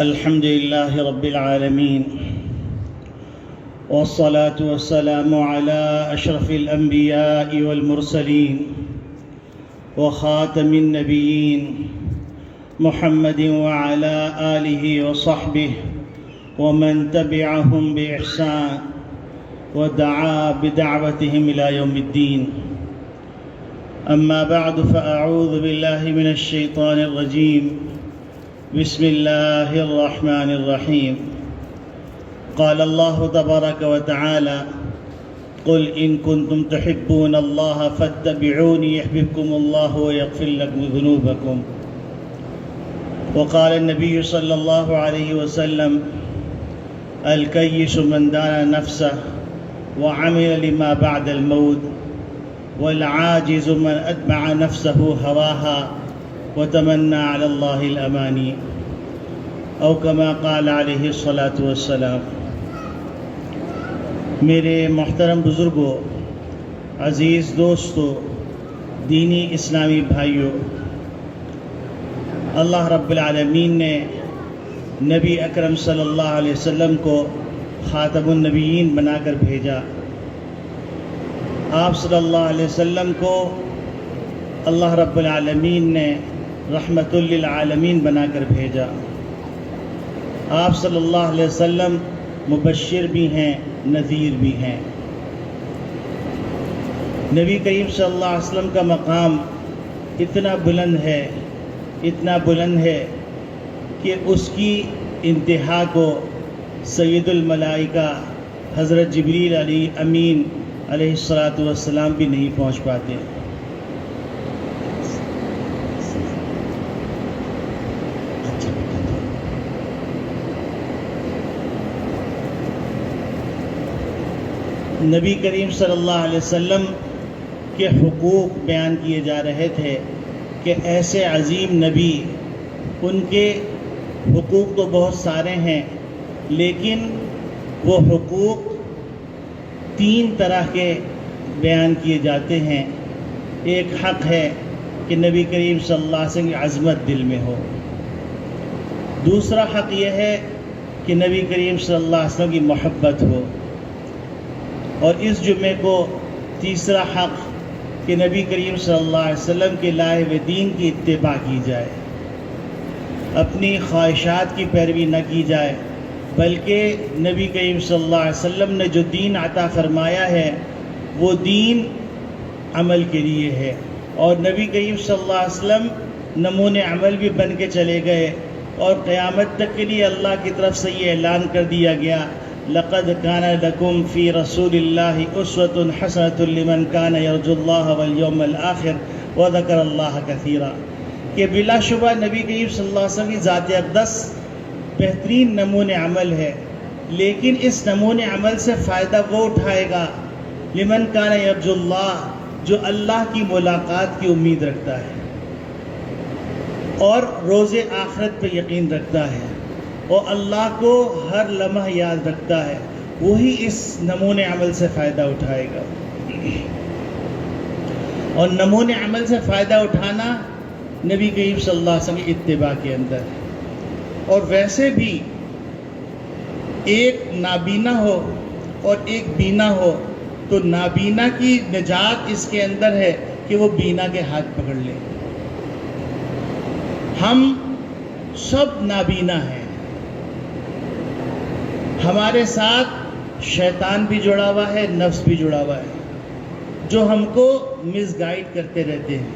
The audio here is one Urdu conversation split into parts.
الحمد لله رب العالمين، والصلاة والسلام على أشرف الأنبياء والمرسلين وخاتم النبيين محمد وعلى آله وصحبه ومن تبعهم بإحسان ودعا بدعوتهم إلى يوم الدين. أما بعد، فأعوذ بالله من الشيطان الرجيم. بسم الله الرحمن الرحيم. قال الله تبارك وتعالى: قل إن كنتم تحبون الله فاتبعوني يحببكم الله ويغفر لكم ذنوبكم. وقال النبي صلى الله عليه وسلم: الكيس من دان نفسه وعمل لما بعد الموت، والعاجز من أتبع نفسه هواها وتمنى على الله الأماني، أو كما قال عليه الصلاة والسلام. میرے محترم بزرگوں، عزیز دوستوں، دینی اسلامی بھائیوں، اللہ رب العالمین نے نبی اکرم صلی اللہ علیہ وسلم کو خاتم النبیین بنا کر بھیجا. آپ صلی اللہ علیہ وسلم کو اللہ رب العالمین نے رحمت للعالمین بنا کر بھیجا. آپ صلی اللہ علیہ وسلم مبشر بھی ہیں، نذیر بھی ہیں. نبی کریم صلی اللہ علیہ وسلم کا مقام اتنا بلند ہے کہ اس کی انتہا کو سید الملائکہ حضرت جبریل علیہ امین علیہ الصلاۃ والسلام بھی نہیں پہنچ پاتے. نبی کریم صلی اللہ علیہ وسلم کے حقوق بیان کیے جا رہے تھے کہ ایسے عظیم نبی، ان کے حقوق تو بہت سارے ہیں، لیکن وہ حقوق تین طرح کے بیان کیے جاتے ہیں. ایک حق ہے کہ نبی کریم صلی اللہ علیہ وسلم کی عظمت دل میں ہو. دوسرا حق یہ ہے کہ نبی کریم صلی اللہ علیہ وسلم کی محبت ہو. اور اس جمعے کو تیسرا حق کہ نبی کریم صلی اللہ علیہ وسلم کے لائے ہوئے دین کی اتباع کی جائے، اپنی خواہشات کی پیروی نہ کی جائے، بلکہ نبی کریم صلی اللہ علیہ وسلم نے جو دین عطا فرمایا ہے وہ دین عمل کے لیے ہے. اور نبی کریم صلی اللہ علیہ وسلم نمونِ عمل بھی بن کے چلے گئے، اور قیامت تک کے لیے اللہ کی طرف سے یہ اعلان کر دیا گیا: لقد كان لكم في رسول الله أسوة حسنة لمن كان يرجو الله واليوم الآخر وذكر الله كثيرا. کہ بلا شبہ نبی کریم صلی اللہ علیہ وسلم کی ذات اقدس بہترین نمونِ عمل ہے، لیکن اس نمونِ عمل سے فائدہ وہ اٹھائے گا لمن كان يرجو الله، جو اللہ کی ملاقات کی امید رکھتا ہے اور روز آخرت پہ یقین رکھتا ہے اور اللہ کو ہر لمحہ یاد رکھتا ہے، وہی اس نمونِ عمل سے فائدہ اٹھائے گا. اور نمونِ عمل سے فائدہ اٹھانا نبی کریم صلی اللہ علیہ وسلم کی اتباع کے اندر ہے. اور ویسے بھی ایک نابینا ہو اور ایک بینا ہو تو نابینا کی نجات اس کے اندر ہے کہ وہ بینا کے ہاتھ پکڑ لے. ہم سب نابینا ہیں، ہمارے ساتھ شیطان بھی جڑا ہوا ہے، نفس بھی جڑا ہوا ہے، جو ہم کو مس گائیڈ کرتے رہتے ہیں.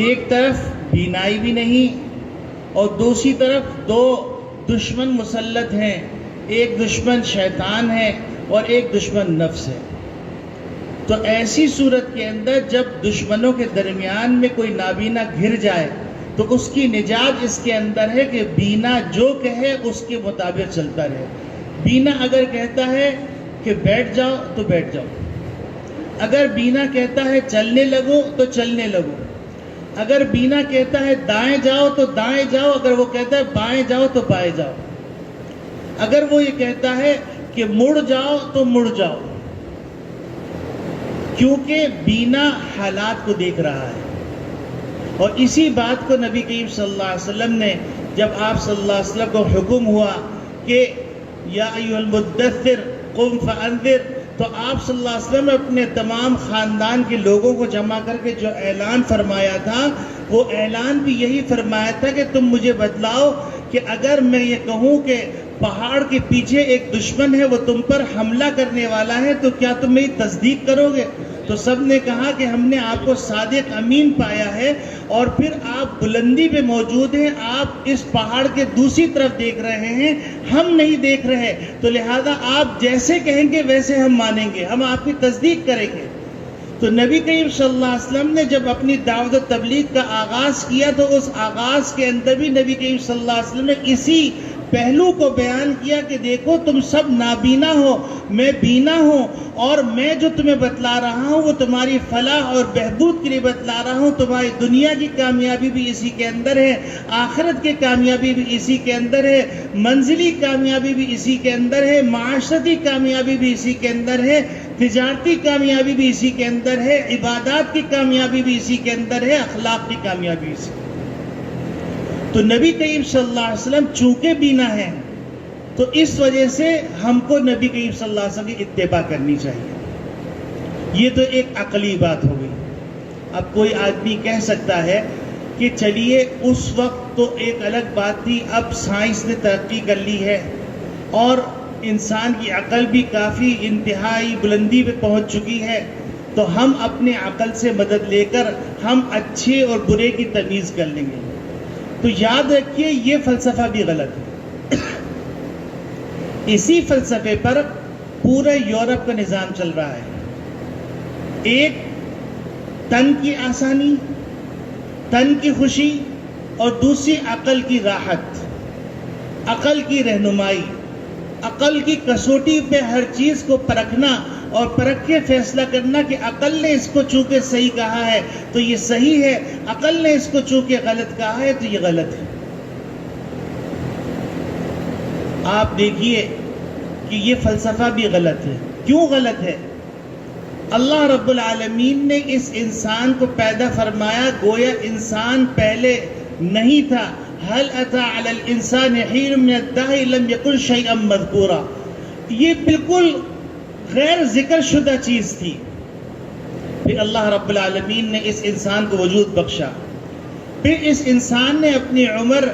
ایک طرف بینائی بھی نہیں اور دوسری طرف دو دشمن مسلط ہیں. ایک دشمن شیطان ہے اور ایک دشمن نفس ہے. تو ایسی صورت کے اندر جب دشمنوں کے درمیان میں کوئی نابینا گھر جائے تو اس کی نجات اس کے اندر ہے کہ بینا جو کہے اس کے مطابق چلتا رہے. بینا اگر کہتا ہے کہ بیٹھ جاؤ تو بیٹھ جاؤ، اگر بینا کہتا ہے چلنے لگو تو چلنے لگو، اگر بینا کہتا ہے دائیں جاؤ تو دائیں جاؤ، اگر وہ کہتا ہے بائیں جاؤ تو بائیں جاؤ، اگر وہ یہ کہتا ہے کہ مڑ جاؤ تو مڑ جاؤ. کیونکہ بینا حالات کو دیکھ رہا ہے. اور اسی بات کو نبی کریم صلی اللہ علیہ وسلم نے جب آپ صلی اللہ علیہ وسلم کو حکم ہوا کہ یا ایھا المدثر قم فانذر، تو آپ صلی اللہ علیہ وسلم نے اپنے تمام خاندان کے لوگوں کو جمع کر کے جو اعلان فرمایا تھا، وہ اعلان بھی یہی فرمایا تھا کہ تم مجھے بتلاؤ کہ اگر میں یہ کہوں کہ پہاڑ کے پیچھے ایک دشمن ہے، وہ تم پر حملہ کرنے والا ہے، تو کیا تم میری تصدیق کرو گے؟ تو سب نے کہا کہ ہم نے آپ کو صادق امین پایا ہے، اور پھر آپ بلندی پہ موجود ہیں، آپ اس پہاڑ کے دوسری طرف دیکھ رہے ہیں، ہم نہیں دیکھ رہے، تو لہذا آپ جیسے کہیں گے ویسے ہم مانیں گے، ہم آپ کی تصدیق کریں گے۔ تو نبی کریم صلی اللہ علیہ وسلم نے جب اپنی دعوت و تبلیغ کا آغاز کیا، تو اس آغاز کے اندر بھی نبی کریم صلی اللہ علیہ وسلم نے اسی پہلو کو بیان کیا کہ دیکھو تم سب نابینا ہو، میں بینا ہوں، اور میں جو تمہیں بتلا رہا ہوں وہ تمہاری فلاح اور بہبود کے لیے بتلا رہا ہوں، تمہاری دنیا کی کامیابی بھی اسی کے اندر ہے، آخرت کی کامیابی بھی اسی کے اندر ہے، منزلی کامیابی بھی اسی کے اندر ہے، معاشرتی کامیابی بھی اسی کے اندر ہے، تجارتی کامیابی بھی اسی کے اندر ہے، عبادات کی کامیابی بھی اسی کے اندر ہے، اخلاق کی کامیابی اسی۔ تو نبی کریم صلی اللہ علیہ وسلم چونکہ بینا ہیں، تو اس وجہ سے ہم کو نبی کریم صلی اللہ علیہ وسلم کی اتباع کرنی چاہیے۔ یہ تو ایک عقلی بات ہو گئی۔ اب کوئی آدمی کہہ سکتا ہے کہ چلیے اس وقت تو ایک الگ بات تھی، اب سائنس نے ترقی کر لی ہے اور انسان کی عقل بھی کافی انتہائی بلندی پہ پہنچ چکی ہے، تو ہم اپنے عقل سے مدد لے کر ہم اچھے اور برے کی تمیز کر لیں گے۔ تو یاد رکھیے یہ فلسفہ بھی غلط ہے۔ اسی فلسفے پر پورے یورپ کا نظام چل رہا ہے۔ ایک تن کی آسانی، تن کی خوشی، اور دوسری عقل کی راحت، عقل کی رہنمائی، عقل کی کسوٹی پہ ہر چیز کو پرکھنا اور پرکھ کے فیصلہ کرنا کہ عقل نے اس کو چونکہ صحیح کہا ہے تو یہ صحیح ہے، عقل نے اس کو چونکہ غلط کہا ہے تو یہ غلط ہے۔ آپ دیکھیے کہ یہ فلسفہ بھی غلط ہے۔ کیوں غلط ہے؟ اللہ رب العالمین نے اس انسان کو پیدا فرمایا گویا انسان پہلے نہیں تھا۔ هل اتى على الانسان حين من الدهر لم يكن شيئا مذكورا، یہ بالکل غیر ذکر شدہ چیز تھی۔ پھر اللہ رب العالمین نے اس انسان کو وجود بخشا، پھر اس انسان نے اپنی عمر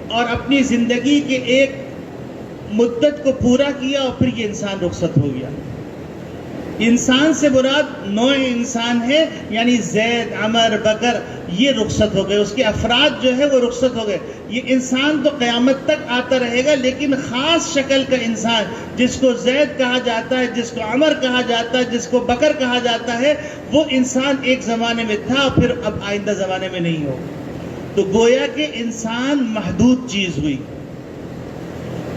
اور اپنی زندگی کے ایک مدت کو پورا کیا، اور پھر یہ انسان رخصت ہو گیا۔ انسان سے مراد نوع انسان ہے، یعنی زید، عمر، بکر، یہ رخصت ہو گئے، اس کے افراد جو ہے وہ رخصت ہو گئے۔ یہ انسان تو قیامت تک آتا رہے گا، لیکن خاص شکل کا انسان جس کو زید کہا جاتا ہے، جس کو عمر کہا جاتا ہے، جس کو بکر کہا جاتا ہے، وہ انسان ایک زمانے میں تھا، پھر اب آئندہ زمانے میں نہیں ہوگا۔ تو گویا کہ انسان محدود چیز ہوئی۔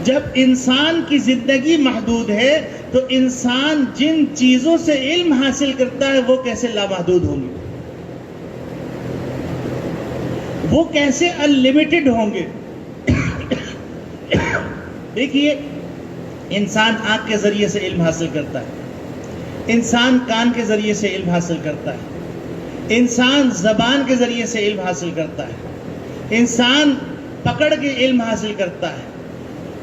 جب انسان کی زندگی محدود ہے تو انسان جن چیزوں سے علم حاصل کرتا ہے وہ کیسے لامحدود ہوں گے، وہ کیسے انلمیٹڈ ہوں گے؟ دیکھیے، انسان آنکھ کے ذریعے سے علم حاصل کرتا ہے، انسان کان کے ذریعے سے علم حاصل کرتا ہے، انسان زبان کے ذریعے سے علم حاصل کرتا ہے، انسان پکڑ کے علم حاصل کرتا ہے۔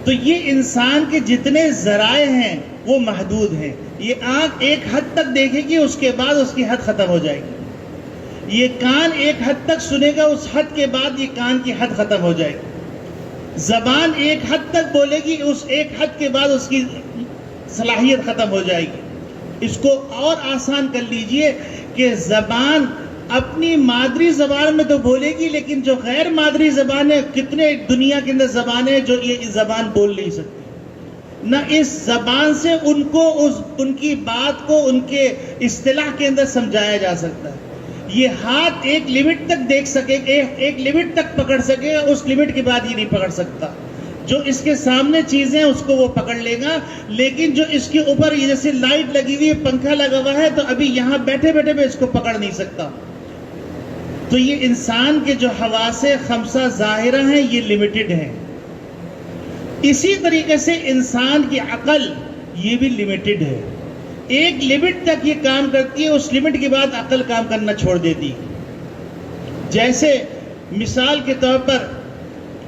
تو یہ انسان کے جتنے ذرائع ہیں وہ محدود ہیں۔ یہ آنکھ ایک حد تک دیکھے گی، اس کے بعد اس کی حد ختم ہو جائے گی۔ یہ کان ایک حد تک سنے گا، اس حد کے بعد یہ کان کی حد ختم ہو جائے گی۔ زبان ایک حد تک بولے گی، اس ایک حد کے بعد اس کی صلاحیت ختم ہو جائے گی۔ اس کو اور آسان کر لیجئے کہ زبان اپنی مادری زبان میں تو بولے گی، لیکن جو غیر مادری زبان ہے، کتنے دنیا کے اندر زبانیں ہیں جو یہ زبان بول نہیں سکتی، نہ اس زبان سے ان کو ان کی بات کو ان کے اصطلاح کے اندر سمجھایا جا سکتا ہے۔ یہ ہاتھ ایک لیمٹ تک دیکھ سکے، ایک لیمٹ تک پکڑ سکے، اس لیمٹ کے بعد یہ نہیں پکڑ سکتا۔ جو اس کے سامنے چیزیں اس کو وہ پکڑ لے گا، لیکن جو اس کے اوپر جیسے لائٹ لگی ہوئی ہے، پنکھا لگا ہوا ہے، تو ابھی یہاں بیٹھے بیٹھے میں اس کو پکڑ نہیں سکتا۔ تو یہ انسان کے جو حواس خمسہ ظاہرہ ہیں یہ لمیٹڈ ہیں۔ اسی طریقے سے انسان کی عقل یہ بھی لمیٹڈ ہے، ایک لمٹ تک یہ کام کرتی ہے، اس لمٹ کے بعد عقل کام کرنا چھوڑ دیتی ہے۔ جیسے مثال کے طور پر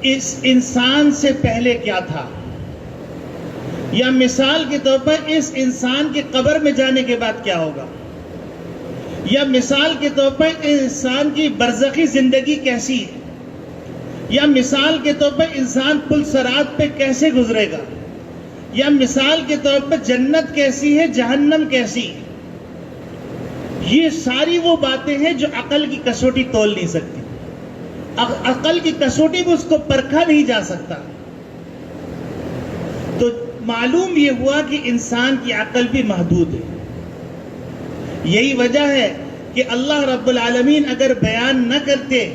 اس انسان سے پہلے کیا تھا، یا مثال کے طور پر اس انسان کے قبر میں جانے کے بعد کیا ہوگا، یا مثال کے طور پر انسان کی برزخی زندگی کیسی ہے، یا مثال کے طور پر انسان پل صراط پہ کیسے گزرے گا، یا مثال کے طور پر جنت کیسی ہے، جہنم کیسی ہے. یہ ساری وہ باتیں ہیں جو عقل کی کسوٹی تول نہیں سکتی، عقل کی کسوٹی میں اس کو پرکھا نہیں جا سکتا. تو معلوم یہ ہوا کہ انسان کی عقل بھی محدود ہے. یہی وجہ ہے کہ اللہ رب العالمین اگر بیان نہ کرتے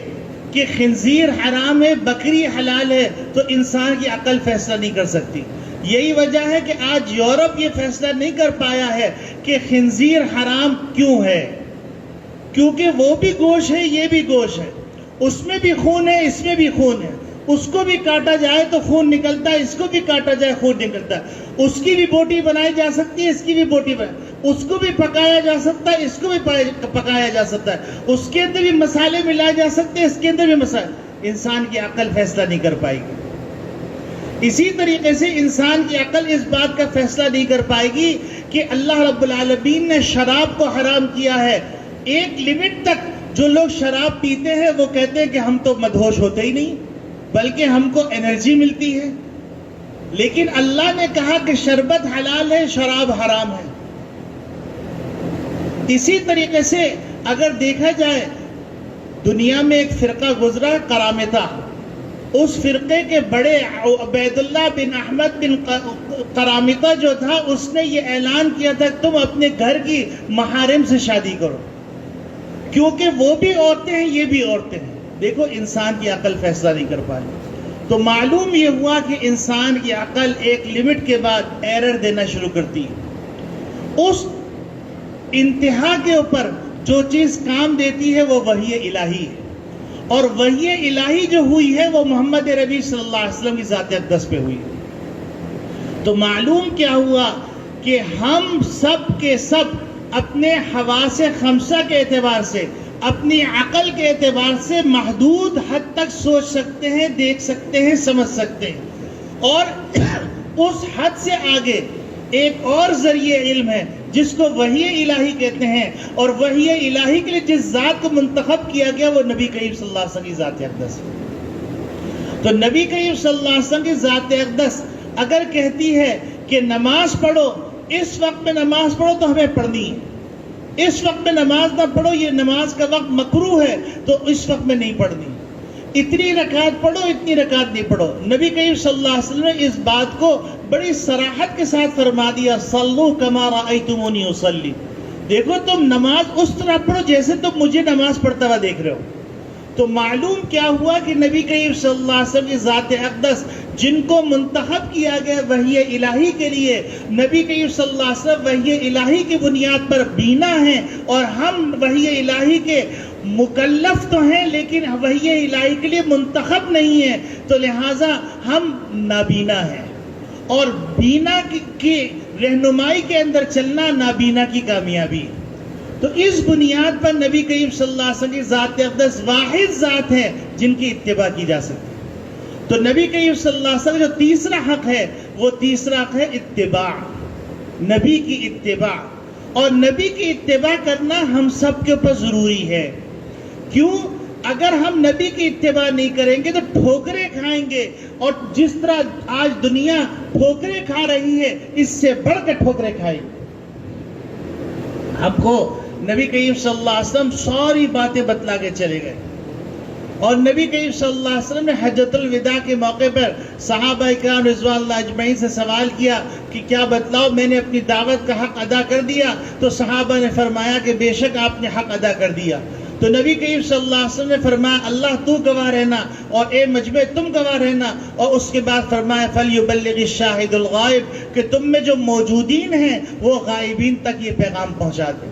کہ خنزیر حرام ہے، بکری حلال ہے، تو انسان کی عقل فیصلہ نہیں کر سکتی. یہی وجہ ہے کہ آج یورپ یہ فیصلہ نہیں کر پایا ہے کہ خنزیر حرام کیوں ہے، کیونکہ وہ بھی گوشت ہے، یہ بھی گوشت ہے، اس میں بھی خون ہے، اس میں بھی خون ہے. اس کو بھی کاٹا جائے تو خون نکلتا ہے، اس کو بھی کاٹا جائے خون نکلتا ہے. اس کی بھی بوٹی بنائی جا سکتی ہے، اس کی بھی بوٹی اس کو بھی پکایا جا سکتا ہے، اس کو بھی پکایا جا سکتا ہے. اس کے اندر بھی مسالے ملائے جا سکتے ہیں، اس کے اندر بھی مسالے. انسان کی عقل فیصلہ نہیں کر پائے گی. اسی طریقے سے انسان کی عقل اس بات کا فیصلہ نہیں کر پائے گی کہ اللہ رب العالمین نے شراب کو حرام کیا ہے. ایک لمٹ تک جو لوگ شراب پیتے ہیں وہ کہتے ہیں کہ ہم تو مدہوش ہوتے ہی نہیں، بلکہ ہم کو انرجی ملتی ہے. لیکن اللہ نے کہا کہ شربت حلال ہے، شراب حرام ہے. اسی طریقے سے اگر دیکھا جائے دنیا میں ایک فرقہ گزرا قرامطہ. اس فرقے کے بڑے عبید اللہ بن احمد بن قرامطہ جو تھا، اس نے یہ اعلان کیا تھا کہ تم اپنے گھر کی محارم سے شادی کرو، کیونکہ وہ بھی عورتیں ہیں، یہ بھی عورتیں ہیں. دیکھو انسان کی عقل فیصلہ نہیں کر پائی. تو معلوم یہ ہوا کہ انسان کی عقل ایک لمٹ کے بعد ایرر دینا شروع کرتی ہے. اس انتہا کے اوپر جو چیز کام دیتی ہے وہ وحی الہی ہے، اور وحی الہی جو ہوئی ہے وہ محمد ربی صلی اللہ علیہ وسلم کی ذات اقدس پہ ہوئی. تو معلوم کیا ہوا کہ ہم سب کے سب اپنے حواس خمسہ کے اعتبار سے، اپنی عقل کے اعتبار سے محدود حد تک سوچ سکتے ہیں، دیکھ سکتے ہیں، سمجھ سکتے ہیں. اور اس حد سے آگے ایک اور ذریعہ علم ہے جس کو وحی الہی کہتے ہیں، اور وحی الہی کے لیے جس ذات کو منتخب کیا گیا وہ نبی کریم صلی اللہ علیہ وسلم کی ذات اقدس. تو نبی کریم صلی اللہ علیہ وسلم کی ذات اقدس اگر کہتی ہے کہ نماز پڑھو، اس وقت میں نماز پڑھو تو ہمیں پڑھنی ہے. اس وقت میں نماز نہ پڑھو، یہ نماز کا وقت مکروہ ہے، تو اس وقت میں نہیں پڑھنی. اتنی رکعت پڑھو، اتنی رکعت نہیں پڑھو. نبی کریم صلی اللہ علیہ وسلم نے اس بات کو بڑی صراحت کے ساتھ فرما دیا، صلو کما رأیتمونی اصلی. دیکھو تم نماز اس طرح پڑھو جیسے تم مجھے نماز پڑھتا ہوا دیکھ رہے ہو. تو معلوم کیا ہوا کہ نبی کریم صلی اللہ علیہ وسلم کی ذات اقدس جن کو منتخب کیا گیا وحی الہی کے لیے، نبی کریم صلی اللہ علیہ وسلم وحی الہی کی بنیاد پر بینا ہیں، اور ہم وحی الہی کے مکلف تو ہیں لیکن وحی الہی کے لیے منتخب نہیں ہیں. تو لہٰذا ہم نابینا ہیں، اور بینا کی رہنمائی کے اندر چلنا نابینا کی کامیابی. تو اس بنیاد پر نبی کریم صلی اللہ علیہ وسلم کی ذات اقدس واحد ذات ہے جن کی اتباع کی جا سکتی. تو نبی کریم صلی اللہ علیہ وسلم جو تیسرا حق ہے، وہ تیسرا حق ہے اتباع، نبی کی اتباع. اور نبی کی اتباع کرنا ہم سب کے اوپر ضروری ہے. کیوں؟ اگر ہم نبی کی اتباع نہیں کریں گے تو ٹھوکریں کھائیں گے، اور جس طرح آج دنیا ٹھوکریں کھا رہی ہے اس سے بڑھ کے ٹھوکریں کھائیں. ہم کو نبی کریم صلی اللہ علیہ وسلم ساری باتیں بتلا کے چلے گئے. اور نبی کریم صلی اللہ علیہ وسلم نے حجۃ الوداع کے موقع پر صحابہ کرام رضوان اللہ اجمعین سے سوال کیا کہ کیا بتلاؤ میں نے اپنی دعوت کا حق ادا کر دیا؟ تو صحابہ نے فرمایا کہ بے شک آپ نے حق ادا کر دیا. تو نبی کریم صلی اللہ علیہ وسلم نے فرمایا اللہ تو گواہ رہنا، اور اے مجمع تم گواہ رہنا. اور اس کے بعد فرمایا فَلْيُبَلِّغِ الشَّاهِدُ الْغَائِبُ، کہ تم میں جو موجودین ہیں وہ غائبین تک یہ پیغام پہنچا دیں.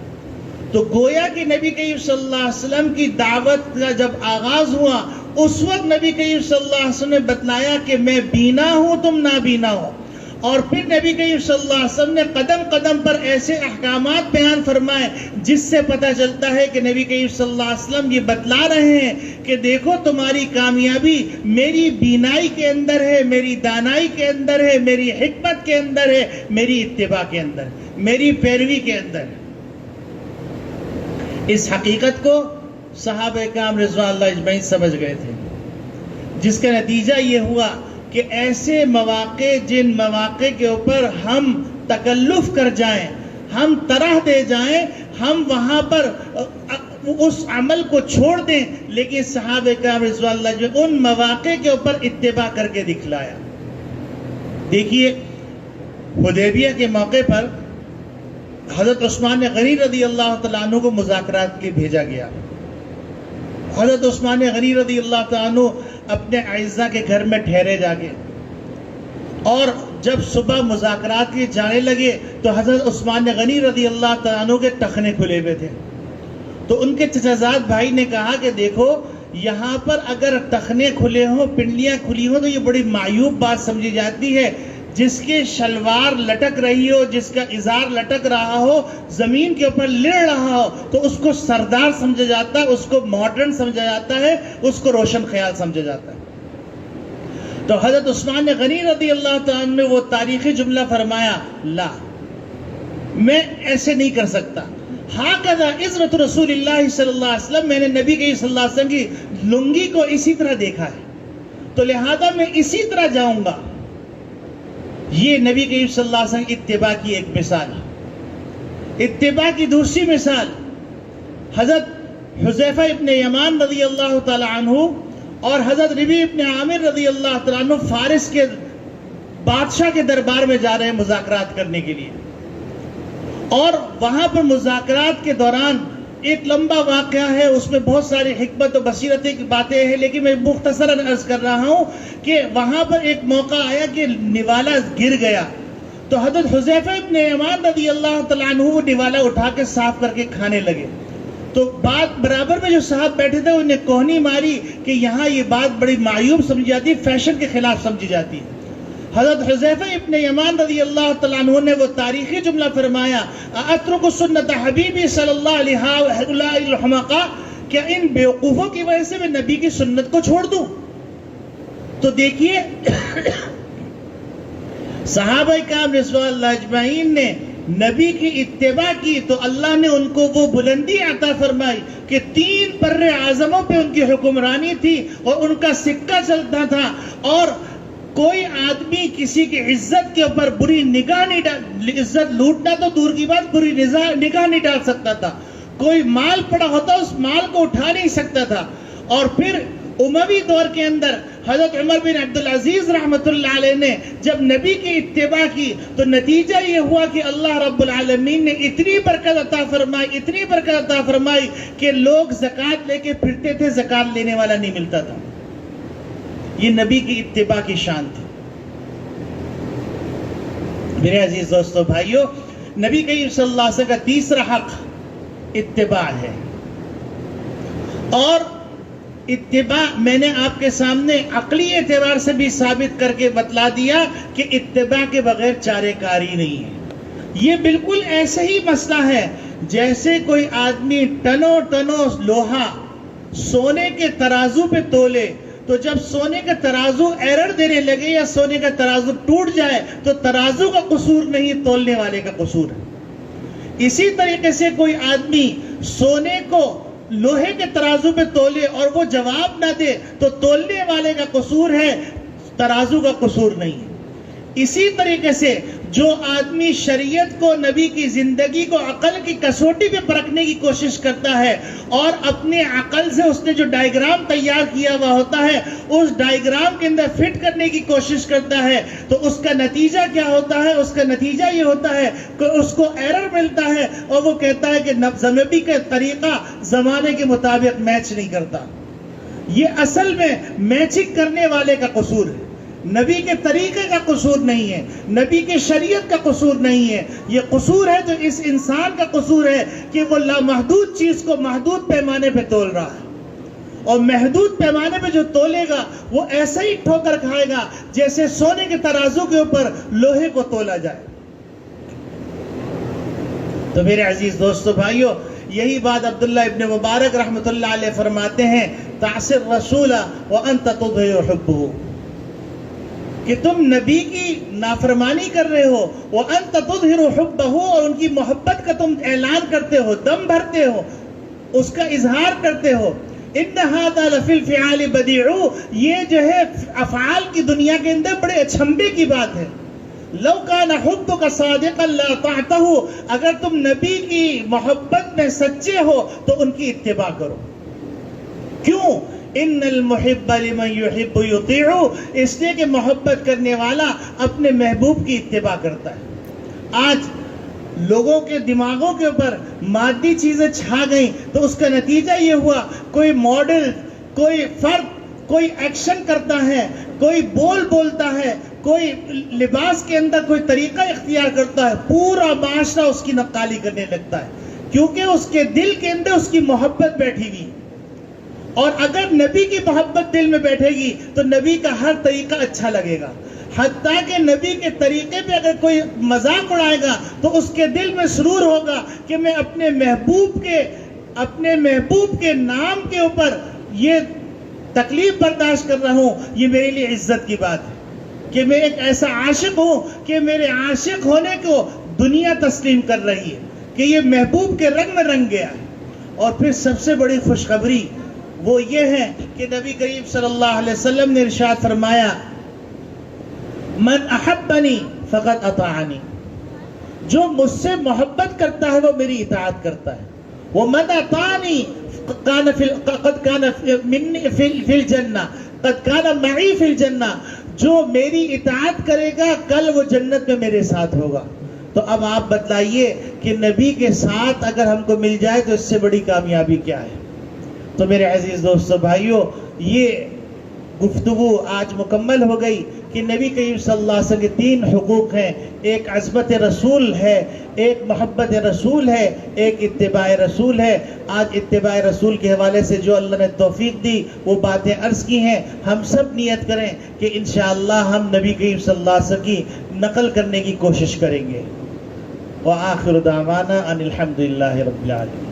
تو گویا کہ نبی کریم صلی اللہ علیہ وسلم کی دعوت کا جب آغاز ہوا اس وقت نبی کریم صلی اللہ علیہ وسلم نے بتلایا کہ میں بینا ہوں، تم نابینا ہو. اور پھر نبی کریم صلی اللہ علیہ وسلم نے قدم قدم پر ایسے احکامات بیان فرمائے جس سے پتہ چلتا ہے کہ نبی کریم صلی اللہ علیہ وسلم یہ بتلا رہے ہیں کہ دیکھو تمہاری کامیابی میری بینائی کے اندر ہے، میری دانائی کے اندر ہے، میری حکمت کے اندر ہے، میری اتباع کے اندر، میری پیروی کے اندر۔ اس حقیقت کو صحابہ کرام رضوان اللہ اجمعین سمجھ گئے تھے، جس کا نتیجہ یہ ہوا کہ ایسے مواقع جن مواقع کے اوپر ہم تکلف کر جائیں، ہم طرح دے جائیں، ہم وہاں پر اس عمل کو چھوڑ دیں، لیکن صحابہ کرام رضوان اللہ جو ان مواقع کے اوپر اتباع کر کے دکھلایا۔ دیکھیے حدیبیہ کے موقع پر حضرت عثمان غنی رضی اللہ تعالیٰ عنہ کو مذاکرات کے بھیجا گیا۔ حضرت عثمان غنی رضی اللہ تعالیٰ عنہ اپنے اعزاء کے گھر میں ٹھہرے جا کے، اور جب صبح مذاکرات کے جانے لگے تو حضرت عثمان غنی رضی اللہ تعالیٰ عنہ کے ٹخنے کھلے ہوئے تھے۔ تو ان کے چچا زاد بھائی نے کہا کہ دیکھو یہاں پر اگر ٹخنے کھلے ہوں، پنڈلیاں کھلی ہوں تو یہ بڑی معیوب بات سمجھی جاتی ہے۔ جس کے شلوار لٹک رہی ہو، جس کا ازار لٹک رہا ہو، زمین کے اوپر لڑ رہا ہو، تو اس کو سردار سمجھا جاتا ہے، اس کو ماڈرن سمجھا جاتا ہے، اس کو روشن خیال سمجھا جاتا ہے۔ تو حضرت عثمان غنی رضی اللہ تعالیٰ عنہ نے وہ تاریخی جملہ فرمایا، لا، میں ایسے نہیں کر سکتا۔ ہاکذا عزرت رسول اللہ صلی اللہ علیہ وسلم، میں نے نبی کے صلی اللہ علیہ وسلم کی لنگی کو اسی طرح دیکھا ہے، تو لہذا میں اسی طرح جاؤں گا۔ یہ نبی کریم صلی اللہ علیہ وسلم کی اتباع کی ایک مثال۔ اتباع کی دوسری مثال حضرت حذیفہ ابن یمان رضی اللہ تعالی عنہ اور حضرت ربیع ابن عامر رضی اللہ تعالی عنہ فارس کے بادشاہ کے دربار میں جا رہے ہیں مذاکرات کرنے کے لیے، اور وہاں پر مذاکرات کے دوران ایک لمبا واقعہ ہے، اس میں بہت ساری حکمت و بصیرت کی باتیں ہیں، لیکن میں مختصراً عرض کر رہا ہوں کہ وہاں پر ایک موقع آیا کہ نوالا گر گیا، تو حضرت حذیفہ ابن یمان رضی اللہ تعالیٰ عنہ وہ نوالا اٹھا کے صاف کر کے کھانے لگے۔ تو بات برابر میں جو صاحب بیٹھے تھے انہیں کوہنی ماری کہ یہاں یہ بات بڑی معیوب سمجھی جاتی ہے، فیشن کے خلاف سمجھی جاتی ہے۔ حضرت حذیفہ ابن یمان رضی اللہ تعالیٰ عنہ نے وہ تاریخی جملہ فرمایا، اترک سنت حبیبی صلی اللہ علیہ وسلم، کیا ان بیوقوفوں کی وجہ سے میں نبی کی سنت کو چھوڑ دوں؟ تو دیکھیے صحابہ کرام رضوان اللہ اجمعین نے نبی کی اتباع کی تو اللہ نے ان کو وہ بلندی عطا فرمائی کہ 3 بر اعظموں پہ ان کی حکمرانی تھی اور ان کا سکہ چلتا تھا، اور کوئی آدمی کسی کی عزت کے اوپر بری نگاہ نہیں ڈال، عزت لوٹنا تو دور کی بات، بری نگاہ نہیں ڈال سکتا تھا۔ کوئی مال پڑا ہوتا اس مال کو اٹھا نہیں سکتا تھا۔ اور پھر اموی دور کے اندر حضرت عمر بن عبدالعزیز رحمۃ اللہ علیہ نے جب نبی کی اتباع کی تو نتیجہ یہ ہوا کہ اللہ رب العالمین نے اتنی برکت عطا فرمائی، اتنی برکت عطا فرمائی کہ لوگ زکوٰۃ لے کے پھرتے تھے، زکوٰۃ لینے والا نہیں ملتا تھا۔ یہ نبی کی اتباع کی شان تھی۔ میرے عزیز دوستو بھائیو، نبی کریم صلی اللہ علیہ وسلم کا تیسرا حق اتباع ہے، اور اتباع میں نے آپ کے سامنے عقلی اعتبار سے بھی ثابت کر کے بتلا دیا کہ اتباع کے بغیر چارے کاری نہیں ہے۔ یہ بالکل ایسے ہی مسئلہ ہے جیسے کوئی آدمی ٹنوں ٹنوں لوہا سونے کے ترازو پہ تولے، تو جب سونے کا ترازو ایرر دینے لگے یا سونے کا ترازو ٹوٹ جائے تو ترازو کا قصور نہیں، تولنے والے کا قصور ہے۔ اسی طریقے سے کوئی آدمی سونے کو لوہے کے ترازو پہ تولے اور وہ جواب نہ دے تو تولنے والے کا قصور ہے، ترازو کا قصور نہیں ہے۔ اسی طریقے سے جو آدمی شریعت کو، نبی کی زندگی کو عقل کی کسوٹی پہ پرکھنے کی کوشش کرتا ہے اور اپنے عقل سے اس نے جو ڈائیگرام تیار کیا ہوا ہوتا ہے اس ڈائیگرام کے اندر فٹ کرنے کی کوشش کرتا ہے، تو اس کا نتیجہ کیا ہوتا ہے؟ اس کا نتیجہ یہ ہوتا ہے کہ اس کو ایرر ملتا ہے اور وہ کہتا ہے کہ نبی کا طریقہ زمانے کے مطابق میچ نہیں کرتا۔ یہ اصل میں میچنگ کرنے والے کا قصور ہے، نبی کے طریقے کا قصور نہیں ہے، نبی کے شریعت کا قصور نہیں ہے۔ یہ قصور ہے جو اس انسان کا قصور ہے کہ وہ لامحدود چیز کو محدود پیمانے پہ تول رہا ہے۔ اور محدود پیمانے پہ جو تولے گا وہ ایسا ہی ٹھوکر کھائے گا جیسے سونے کے ترازو کے اوپر لوہے کو تولا جائے۔ تو میرے عزیز دوستو بھائیو، یہی بات عبداللہ ابن مبارک رحمۃ اللہ علیہ فرماتے ہیں، تعصی الرسول وانت تظہر حبہ، کہ تم نبی کی نافرمانی کر رہے ہو، وانت تظہر حبہ، اور ان کی محبت کا تم اعلان کرتے ہو، دم بھرتے ہو، اس کا اظہار کرتے ہو۔ ان ھذا لفی الفعال بدیع، یہ جو ہے افعال کی دنیا کے اندر بڑے اچھمبے کی بات ہے۔ لو کان حبک صادقا لاطعتہ، اگر تم نبی کی محبت میں سچے ہو تو ان کی اتباع کرو۔ کیوں؟ ان المحب لمن یحب یطیع، اس لیے کہ محبت کرنے والا اپنے محبوب کی اتباع کرتا ہے۔ آج لوگوں کے دماغوں کے اوپر مادی چیزیں چھا گئیں تو اس کا نتیجہ یہ ہوا، کوئی ماڈل، کوئی فرد کوئی ایکشن کرتا ہے، کوئی بولتا ہے، کوئی لباس کے اندر کوئی طریقہ اختیار کرتا ہے، پورا معاشرہ اس کی نقالی کرنے لگتا ہے، کیونکہ اس کے دل کے اندر اس کی محبت بیٹھی ہوئی۔ اور اگر نبی کی محبت دل میں بیٹھے گی تو نبی کا ہر طریقہ اچھا لگے گا، حتیٰ کہ نبی کے طریقے پہ اگر کوئی مذاق اڑائے گا تو اس کے دل میں سرور ہوگا کہ میں اپنے محبوب کے نام کے اوپر یہ تکلیف برداشت کر رہا ہوں، یہ میرے لیے عزت کی بات ہے کہ میں ایک ایسا عاشق ہوں کہ میرے عاشق ہونے کو دنیا تسلیم کر رہی ہے کہ یہ محبوب کے رنگ میں رنگ گیا ہے۔ اور پھر سب سے بڑی خوشخبری وہ یہ ہے کہ نبی کریم صلی اللہ علیہ وسلم نے ارشاد فرمایا، من احبنی فقد اطاعنی، جو مجھ سے محبت کرتا ہے وہ میری اطاعت کرتا ہے۔ ومن اطاعنی قد کان فی الجنہ، قد کان معی فی الجنہ، جو میری اطاعت کرے گا کل وہ جنت میں میرے ساتھ ہوگا۔ تو اب آپ بتلائیے کہ نبی کے ساتھ اگر ہم کو مل جائے تو اس سے بڑی کامیابی کیا ہے؟ تو میرے عزیز دوستو بھائیو، یہ گفتگو آج مکمل ہو گئی کہ نبی کریم صلی اللہ علیہ وسلم کے 3 حقوق ہیں، ایک عظمت رسول ہے، ایک محبت رسول ہے، ایک اتباع رسول ہے۔ آج اتباع رسول کے حوالے سے جو اللہ نے توفیق دی وہ باتیں عرض کی ہیں، ہم سب نیت کریں کہ انشاءاللہ ہم نبی کریم صلی اللہ علیہ وسلم کی نقل کرنے کی کوشش کریں گے۔ وآخر دعوانا ان الحمدللہ رب العالمین۔